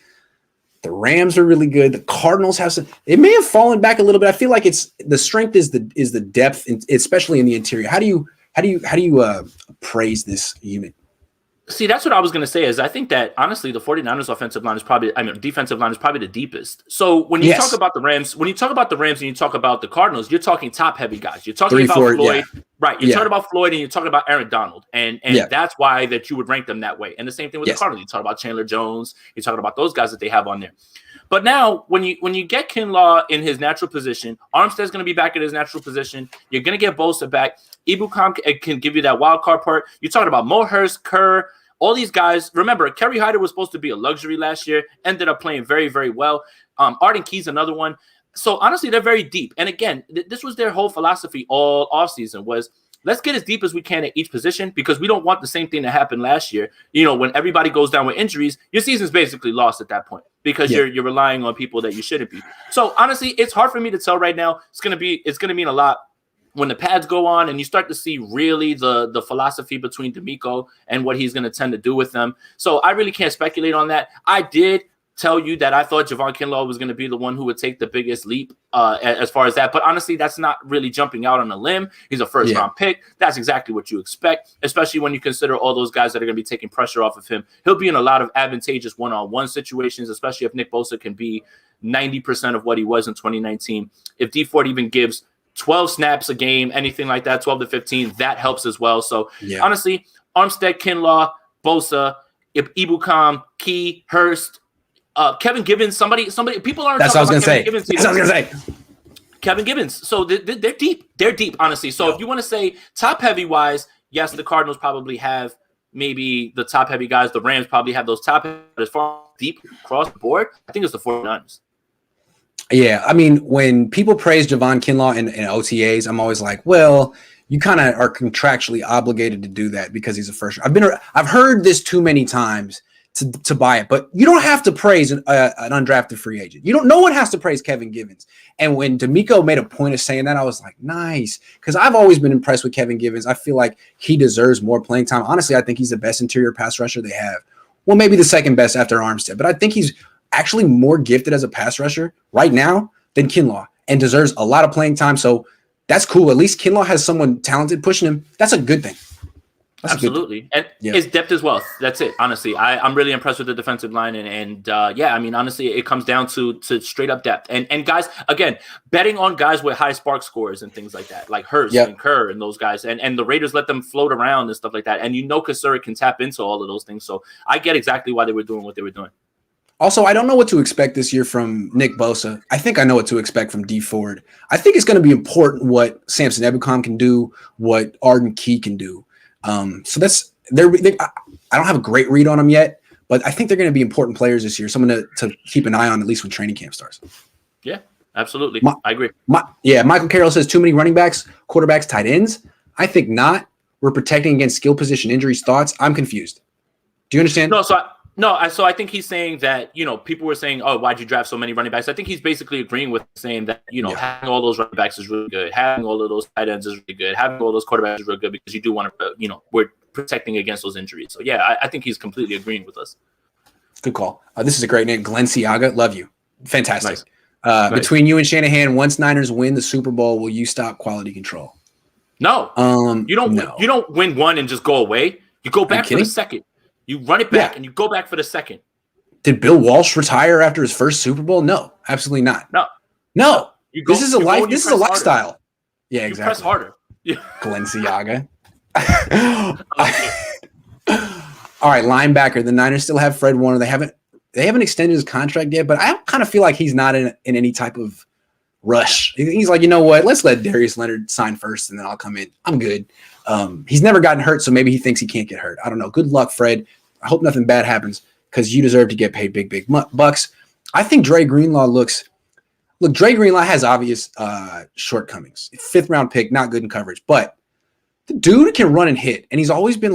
the Rams are really good. The Cardinals have some. It may have fallen back a little bit. I feel like the strength is the depth, especially in the interior. How do you praise this unit? See, that's what I was going to say is I think that, honestly, the 49ers defensive line is probably the deepest. So when you talk about the Rams, and you talk about the Cardinals, you're talking top-heavy guys. You're talking about Floyd. Yeah. Right. You're talking about Floyd and you're talking about Aaron Donald. And that's why that you would rank them that way. And the same thing with the Cardinals. You talk about Chandler Jones. You're talking about those guys that they have on there. But now, when you get Kinlaw in his natural position, Armstead's going to be back in his natural position. You're going to get Bosa back. Ebukam can give you that wild card part. You're talking about Mohurst, Kerr, all these guys. Remember, Kerry Hyder was supposed to be a luxury last year, ended up playing very, very well. Arden Key's another one. So, honestly, they're very deep. And again, this was their whole philosophy all offseason was, let's get as deep as we can at each position because we don't want the same thing that happened last year. When everybody goes down with injuries, your season's basically lost at that point because you're relying on people that you shouldn't be. So honestly, it's hard for me to tell right now. It's gonna mean a lot when the pads go on and you start to see really the philosophy between D'Amico and what he's gonna tend to do with them. So I really can't speculate on that. I did tell you that I thought Javon Kinlaw was going to be the one who would take the biggest leap as far as that. But honestly, that's not really jumping out on a limb. He's a first-round pick. That's exactly what you expect, especially when you consider all those guys that are going to be taking pressure off of him. He'll be in a lot of advantageous one-on-one situations, especially if Nick Bosa can be 90% of what he was in 2019. If D Ford even gives 12 snaps a game, anything like that, 12 to 15, that helps as well. So honestly, Armstead, Kinlaw, Bosa, Ebukam, Key, Hurst, Kevin Gibbons, somebody. People aren't. That's what I was going to say. Kevin Gibbons. So they're deep. They're deep, honestly. So if you want to say top heavy wise, yes, the Cardinals probably have maybe the top heavy guys. The Rams probably have those top heavy. But as far as deep across the board, I think it's the 49ers. Yeah, I mean, when people praise Javon Kinlaw in OTAs, I'm always like, well, you kind of are contractually obligated to do that because he's a first. I've heard this too many times to buy it, but you don't have to praise an undrafted free agent. No one has to praise Kevin Givens. And when D'Amico made a point of saying that, I was like, nice, because I've always been impressed with Kevin Givens. I feel like he deserves more playing time. Honestly, I think he's the best interior pass rusher they have. Well, maybe the second best after Armstead, but I think he's actually more gifted as a pass rusher right now than Kinlaw and deserves a lot of playing time. So that's cool. At least Kinlaw has someone talented pushing him. That's a good thing. Absolutely. And his depth is wealth. That's it. Honestly, I'm really impressed with the defensive line. And I mean, honestly, it comes down to straight up depth. And guys, again, betting on guys with high spark scores and things like that, like Hurst and Kerr and those guys. And the Raiders let them float around and stuff like that. And Kasura can tap into all of those things. So I get exactly why they were doing what they were doing. Also, I don't know what to expect this year from Nick Bosa. I think I know what to expect from D Ford. I think it's going to be important what Samson Ebukam can do, what Arden Key can do. So that's I don't have a great read on them yet, but I think they're going to be important players this year. Someone to keep an eye on, at least when training camp starts. Yeah, absolutely. I agree. Michael Carroll says too many running backs, quarterbacks, tight ends. I think not. We're protecting against skill position injuries. Thoughts? I'm confused. Do you understand? So I think he's saying that, people were saying, oh, why'd you draft so many running backs? I think he's basically agreeing with saying that, having all those running backs is really good. Having all of those tight ends is really good. Having all those quarterbacks is really good because you do want to, we're protecting against those injuries. So, yeah, I think he's completely agreeing with us. Good call. This is a great name. Glenciaga. Love you. Fantastic. Nice. Between you and Shanahan, once Niners win the Super Bowl, will you stop quality control? No. You don't win one and just go away. You go back for the second. You run it back and you go back for the second. Did Bill Walsh retire after his first Super Bowl? No, absolutely not. No. This is a life. This is a lifestyle. Harder. Yeah, you exactly. Press harder. Balenciaga. All right, linebacker. The Niners still have Fred Warner. They haven't extended his contract yet, but I kind of feel like he's not in any type of rush. He's like, you know what? Let's let Darius Leonard sign first, and then I'll come in. I'm good. He's never gotten hurt, so maybe he thinks he can't get hurt. I don't know. Good luck, Fred. I hope nothing bad happens because you deserve to get paid big bucks. I think Dre Greenlaw Dre Greenlaw has obvious shortcomings. 5th round pick, not good in coverage, but the dude can run and hit, and he's always had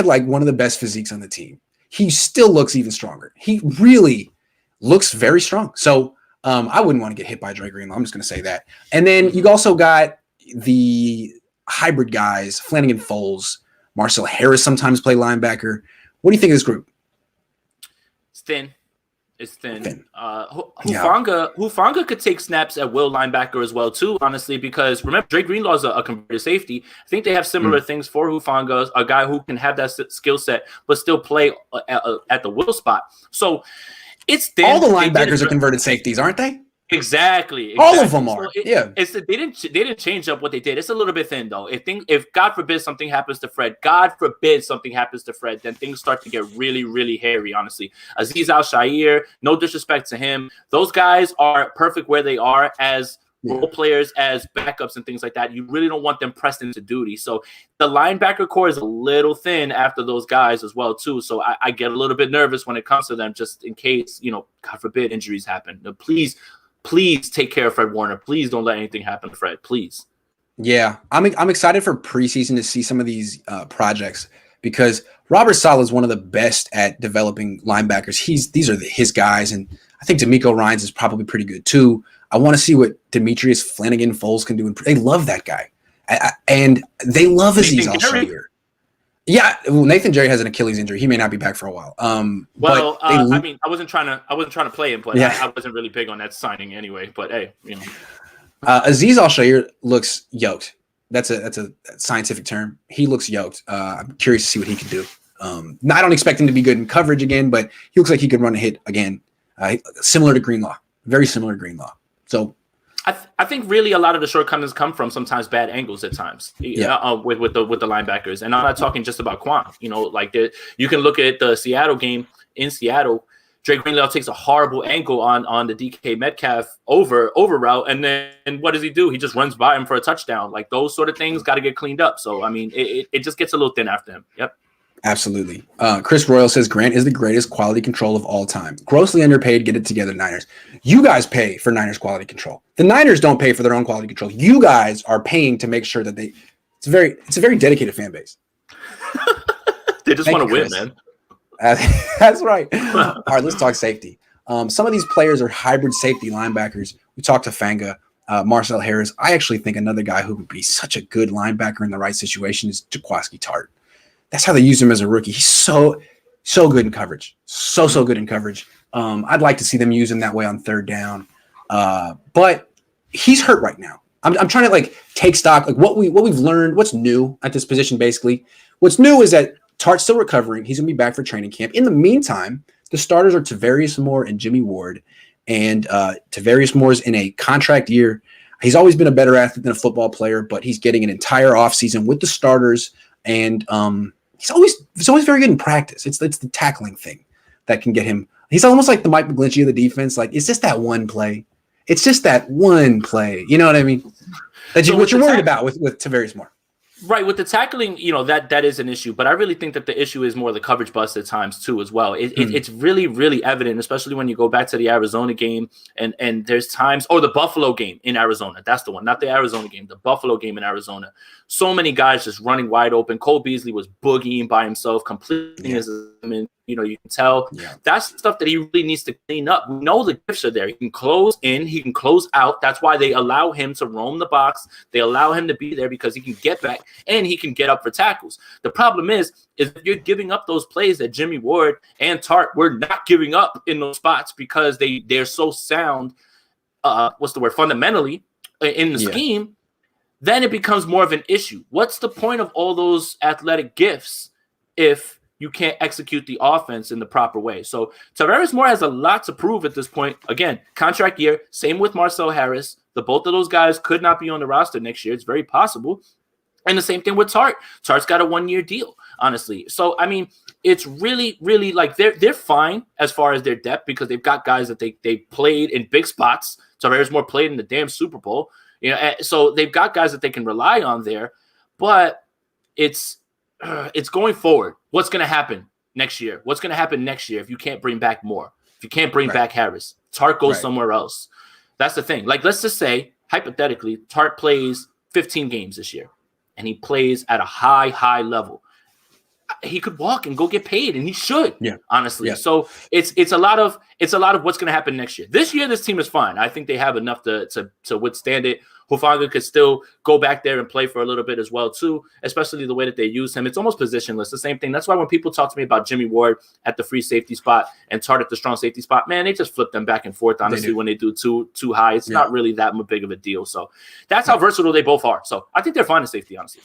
like one of the best physiques on the team. He still looks even stronger. He really looks very strong. So I wouldn't want to get hit by Dre Greenlaw. I'm just going to say that. And then you also got the hybrid guys, Flanagan Foles, Marcel Harris sometimes play linebacker. What do you think of this group? It's thin. Hufanga could take snaps at will linebacker as well too, honestly, because remember, Dre Greenlaw is a converted safety. I think they have similar things for Hufanga, a guy who can have that skill set but still play at the will spot. So it's thin. All the linebackers are converted safeties, aren't they? Exactly. All of them are. They didn't change up what they did. It's a little bit thin though. If God forbid something happens to Fred, then things start to get really, really hairy. Honestly, Azeez Al-Shaair, no disrespect to him, those guys are perfect where they are as role players, as backups and things like that. You really don't want them pressed into duty. So the linebacker core is a little thin after those guys as well too. So I get a little bit nervous when it comes to them, just in case, God forbid injuries happen. Please take care of Fred Warner. Please don't let anything happen to Fred. Please. Yeah, I'm excited for preseason to see some of these projects because Robert Saleh is one of the best at developing linebackers. These are his guys, and I think D'Amico Ryans is probably pretty good too. I want to see what Demetrius Flanagan Foles can do. They love that guy, and they love Azeez Al-Shaair. Yeah, well, Nathan Jerry has an Achilles injury. He may not be back for a while. I wasn't trying to play him, but I wasn't really big on that signing anyway. But hey, Azeez Al-Shaair looks yoked. That's a scientific term. He looks yoked. I'm curious to see what he can do. I don't expect him to be good in coverage again, but he looks like he could run a hit again. Similar to Greenlaw, very similar to Greenlaw. So. I think really a lot of the shortcomings come from sometimes bad angles at times with the linebackers. And I'm not talking just about Quan. You can look at the Seattle game in Seattle. Dre Greenlaw takes a horrible angle on the DK Metcalf over route. And then what does he do? He just runs by him for a touchdown. Like those sort of things got to get cleaned up. So, I mean, it just gets a little thin after him. Yep. Absolutely. Chris Royal says Grant is the greatest quality control of all time. Grossly underpaid. Get it together, Niners. You guys pay for Niners quality control. The Niners don't pay for their own quality control. You guys are paying to make sure that it's a very dedicated fan base. They just want to win, man. That's right. All right, let's talk safety. Some of these players are hybrid safety linebackers. We talked to Fanga, Marcel Harris. I actually think another guy who would be such a good linebacker in the right situation is Jaquiski Tartt. That's how they use him as a rookie. He's so good in coverage. So good in coverage. I'd like to see them use him that way on third down. But he's hurt right now. I'm trying to take stock, what we've learned, what's new at this position, basically. What's new is that Tartt's still recovering. He's going to be back for training camp. In the meantime, the starters are Tavarius Moore and Jimmy Ward. And Tavarius Moore's in a contract year. He's always been a better athlete than a football player, but he's getting an entire offseason with the starters. And he's always very good in practice. It's the tackling thing that can get him. He's almost like the Mike McGlinchey of the defense. It's just that one play. It's just that one play. You know what I mean? What you're worried about with Tavarius Moore. Right, with the tackling, that is an issue, but I really think that the issue is more the coverage bust at times too, as well. It's really, really evident, especially when you go back to the Arizona game, and there's times, or the Buffalo game in Arizona. That's the one, not the Arizona game, the Buffalo game in Arizona. So many guys just running wide open. Cole Beasley was boogieing by himself, completely his. You can tell that's stuff that he really needs to clean up. We know the gifts are there. He can close in, he can close out. That's why they allow him to roam the box. They allow him to be there because he can get back and he can get up for tackles. The problem is if you're giving up those plays that Jimmy Ward and Tartt were not giving up in those spots because they're so sound, fundamentally in the scheme, then it becomes more of an issue. What's the point of all those athletic gifts if you can't execute the offense in the proper way. So Tavares Moore has a lot to prove at this point. Again, contract year, same with Marcel Harris. Both of those guys could not be on the roster next year. It's very possible. And the same thing with Tart. Tart's got a 1-year deal, honestly. So, I mean, it's really, really like they're fine as far as their depth because they've got guys that they played in big spots. Tavares Moore played in the damn Super Bowl. So they've got guys that they can rely on there. But it's going forward. What's going to happen next year? What's going to happen next year if you can't bring back Moore? If you can't bring back Harris, Tart goes somewhere else. That's the thing. Like, let's just say, hypothetically, Tart plays 15 games this year, and he plays at a high level. He could walk and go get paid, and he should. Honestly. Yeah. So it's a lot of what's going to happen next year. This year, this team is fine. I think they have enough to withstand it. Hufanga could still go back there and play for a little bit as well, too, especially the way that they use him. It's almost positionless. The same thing. That's why when people talk to me about Jimmy Ward at the free safety spot and Tart at the strong safety spot, man, they just flip them back and forth, honestly, when they do too high. It's not really that big of a deal. So that's how versatile they both are. So I think they're fine in safety, honestly.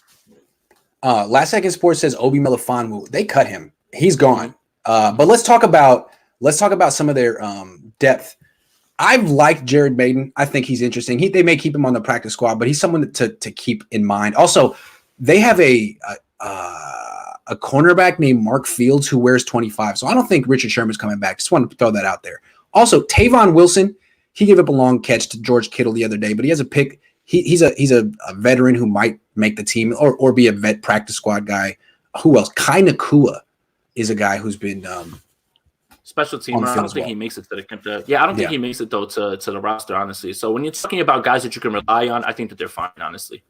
Last Second Sports says Obi Melifonwu. They cut him. He's gone. But let's talk about some of their depth. I've liked Jared Maiden. I think he's interesting. They may keep him on the practice squad, but he's someone to keep in mind. Also, they have a cornerback named Mark Fields who wears 25. So I don't think Richard Sherman's coming back. Just wanted to throw that out there. Also, Tavon Wilson, he gave up a long catch to George Kittle the other day, but he has a pick. He's a veteran who might make the team or be a vet practice squad guy. Who else? Kai Nakua is a guy who's been special teamer. I don't think he makes it to the I don't think he makes it though to the roster, honestly. So when you're talking about guys that you can rely on, I think that they're fine, honestly.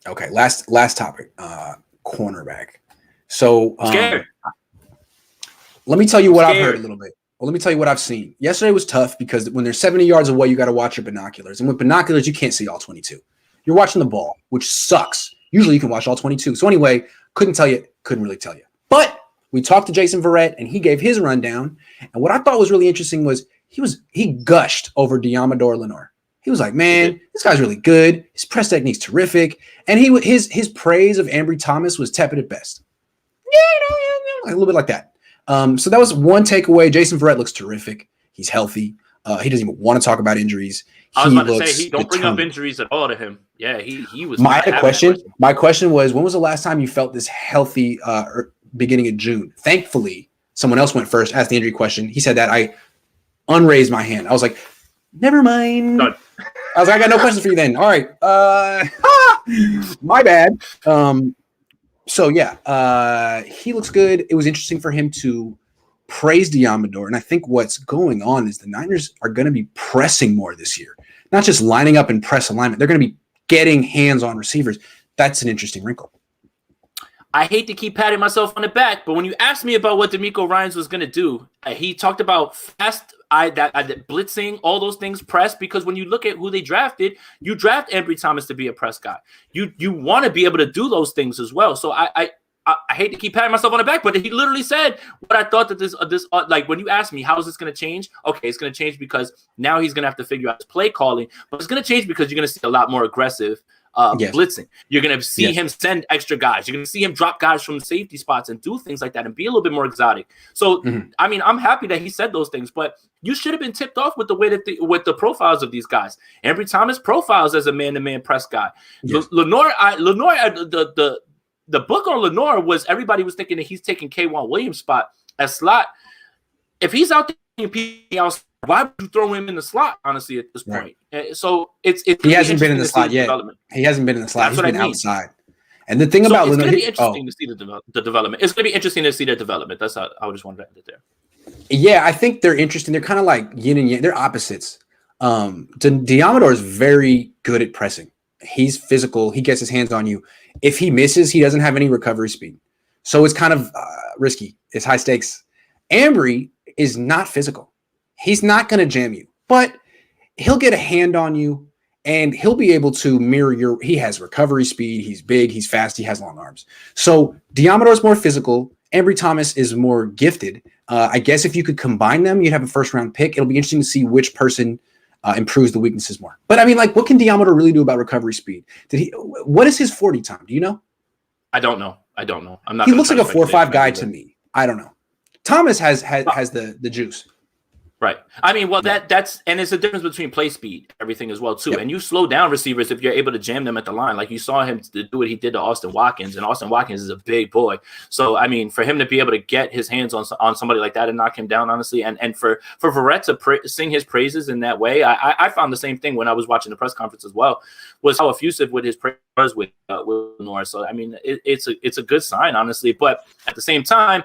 Okay, last topic, cornerback. So let me tell you what I've heard a little bit. Well, let me tell you what I've seen. Yesterday was tough because when they're 70 yards away, you got to watch your binoculars. And with binoculars, you can't see all 22. You're watching the ball, which sucks. Usually you can watch all 22. So anyway, couldn't really tell you. But we talked to Jason Verrett, and he gave his rundown. And what I thought was really interesting was he gushed over Diamador Lenore. He was like, man, this guy's really good. His press technique's terrific. And his praise of Ambry Thomas was tepid at best. Yeah, a little bit like that. So that was one takeaway. Jason Verrett looks terrific. He's healthy. He doesn't even want to talk about injuries. I was about to say, don't bring up injuries at all to him. Yeah, he was. My question was, when was the last time you felt this healthy beginning of June? Thankfully, someone else went first, asked the injury question. He said that. I unraised my hand. I was like, never mind. Done. I was like, I got no questions for you then. All right. My bad. So, yeah, he looks good. It was interesting for him to praise Diamador. And I think what's going on is the Niners are going to be pressing more this year, not just lining up in press alignment. They're going to be getting hands on receivers. That's an interesting wrinkle. I hate to keep patting myself on the back, but when you asked me about what DeMeco Ryans was going to do, he talked about fast blitzing, all those things, press, because when you look at who they drafted, you draft Ambry Thomas to be a press guy. You want to be able to do those things as well. So I hate to keep patting myself on the back, but he literally said what I thought that this like when you asked me, how is this going to change? Okay, it's going to change because now he's going to have to figure out his play calling, but it's going to change because you're going to see a lot more aggressive blitzing. You're going to see him send extra guys. You're going to see him drop guys from the safety spots and do things like that and be a little bit more exotic. So, I mean, I'm happy that he said those things, but you should have been tipped off with the way that with the profiles of these guys. Ambry Thomas profiles as a man-to-man press guy. Yes. Lenore, the book on Lenore was everybody was thinking that he's taking K'Wan Williams' spot as slot. If he's out there, why would you throw him in the slot, honestly, at this point? Right. So it's he hasn't been in the slot yet. He hasn't been in the slot. He's been outside. And the thing about it's going to be interesting to see the development. It's going to be interesting to see their development. That's how I just wanted to end it there. Yeah, I think they're interesting. They're kind of like yin and yang. They're opposites. Diamador is very good at pressing. He's physical. He gets his hands on you. If he misses, he doesn't have any recovery speed. So it's kind of risky. It's high stakes. Ambry is not physical. He's not going to jam you, but he'll get a hand on you and he'll be able to mirror he has recovery speed. He's big. He's fast. He has long arms. So Diamador is more physical. Ambry Thomas is more gifted. I guess if you could combine them, you'd have a first round pick. It'll be interesting to see which person improves the weaknesses more. But I mean, like, what can Diamador really do about recovery speed? What is his 40 time? Do you know? I don't know. I'm not. He looks like a 4.5 guy to me. I don't know. Thomas has the juice. Right. I mean, well, that's and it's a difference between play speed, everything as well too. Yep. And you slow down receivers if you're able to jam them at the line, like you saw him do what he did to Austin Watkins, and Austin Watkins is a big boy. So I mean, for him to be able to get his hands on somebody like that and knock him down, honestly, and for Verrett to sing his praises in that way, I found the same thing when I was watching the press conference as well, was how effusive with his prayers with Lenore. So I mean, it's a good sign, honestly, but at the same time,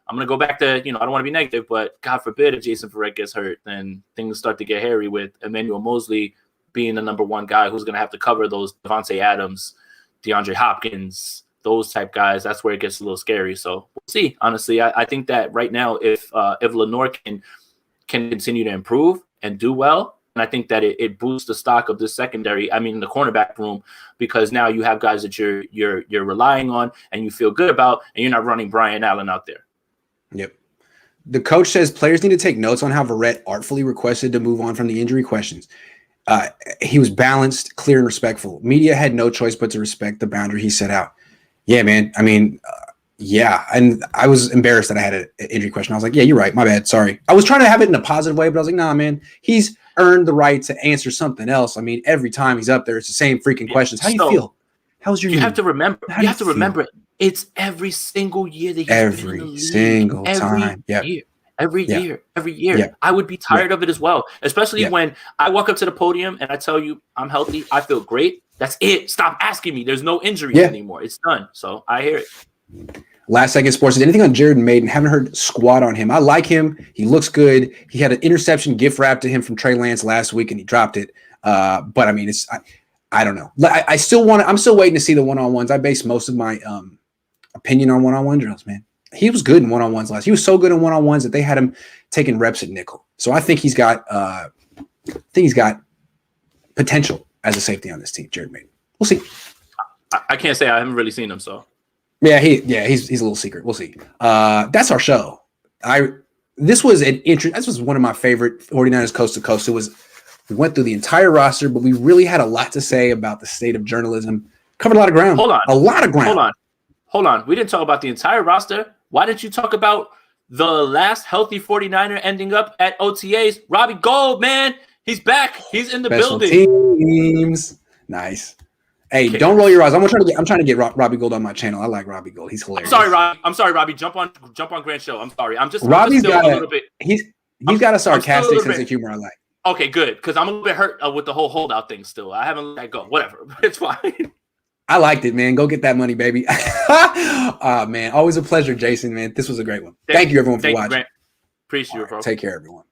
I'm going to go back to, I don't want to be negative, but God forbid if Jason Verrett gets hurt, then things start to get hairy with Emmanuel Mosley being the number one guy who's going to have to cover those Devontae Adams, DeAndre Hopkins, those type guys. That's where it gets a little scary. So we'll see. Honestly, I think that right now, if Lenore can continue to improve and do well, and I think that it boosts the stock of this secondary. I mean, the cornerback room, because now you have guys that you're relying on and you feel good about, and you're not running Brian Allen out there. Yep. The coach says players need to take notes on how Verrett artfully requested to move on from the injury questions. He was balanced, clear, and respectful. Media had no choice but to respect the boundary he set out. Yeah, man. I mean, yeah. And I was embarrassed that I had an injury question. I was like, yeah, you're right. My bad. Sorry. I was trying to have it in a positive way, but I was like, nah, man. He's earned the right to answer something else. I mean, every time he's up there, it's the same freaking questions. How do you feel? How's your knee? You have to remember. You have to remember it. It's every single year that he's been in the league. Every year. Yeah. I would be tired of it as well, especially when I walk up to the podium and I tell you I'm healthy, I feel great. That's it. Stop asking me. There's no injuries anymore. It's done. So I hear it. Last Second Sports. Anything on Jared Maiden? Haven't heard squat on him. I like him. He looks good. He had an interception gift wrapped to him from Trey Lance last week and he dropped it. But I mean, I don't know. I'm still waiting to see the one-on-ones. I base most of my opinion on one-on-one drills, man. He was good in one-on-ones last. He was so good in one-on-ones that they had him taking reps at nickel. So I think he's got potential as a safety on this team, Jared Maiden. We'll see. I can't say I haven't really seen him, so. He's a little secret. We'll see. That's our show. This was one of my favorite 49ers coast to coast. We went through the entire roster, but we really had a lot to say about the state of journalism. Covered a lot of ground. Hold on. We didn't talk about the entire roster. Why didn't you talk about the last healthy 49er ending up at OTAs? Robbie Gould, man. He's back. He's in the building. Teams. Nice. Hey, don't roll your eyes. I'm trying to get Robbie Gould on my channel. I like Robbie Gould. He's hilarious. I'm sorry, Robbie. Jump on Grant Show. I'm sorry. Robbie's got a little bit. He's got a sarcastic sense of humor I like. Okay, good. Because I'm a little bit hurt with the whole holdout thing still. I haven't let that go. Whatever. It's fine. I liked it, man. Go get that money, baby. Man, always a pleasure, Jason, man. This was a great one. Thank you, everyone, for watching. Grant. Appreciate you, bro. Take care, everyone.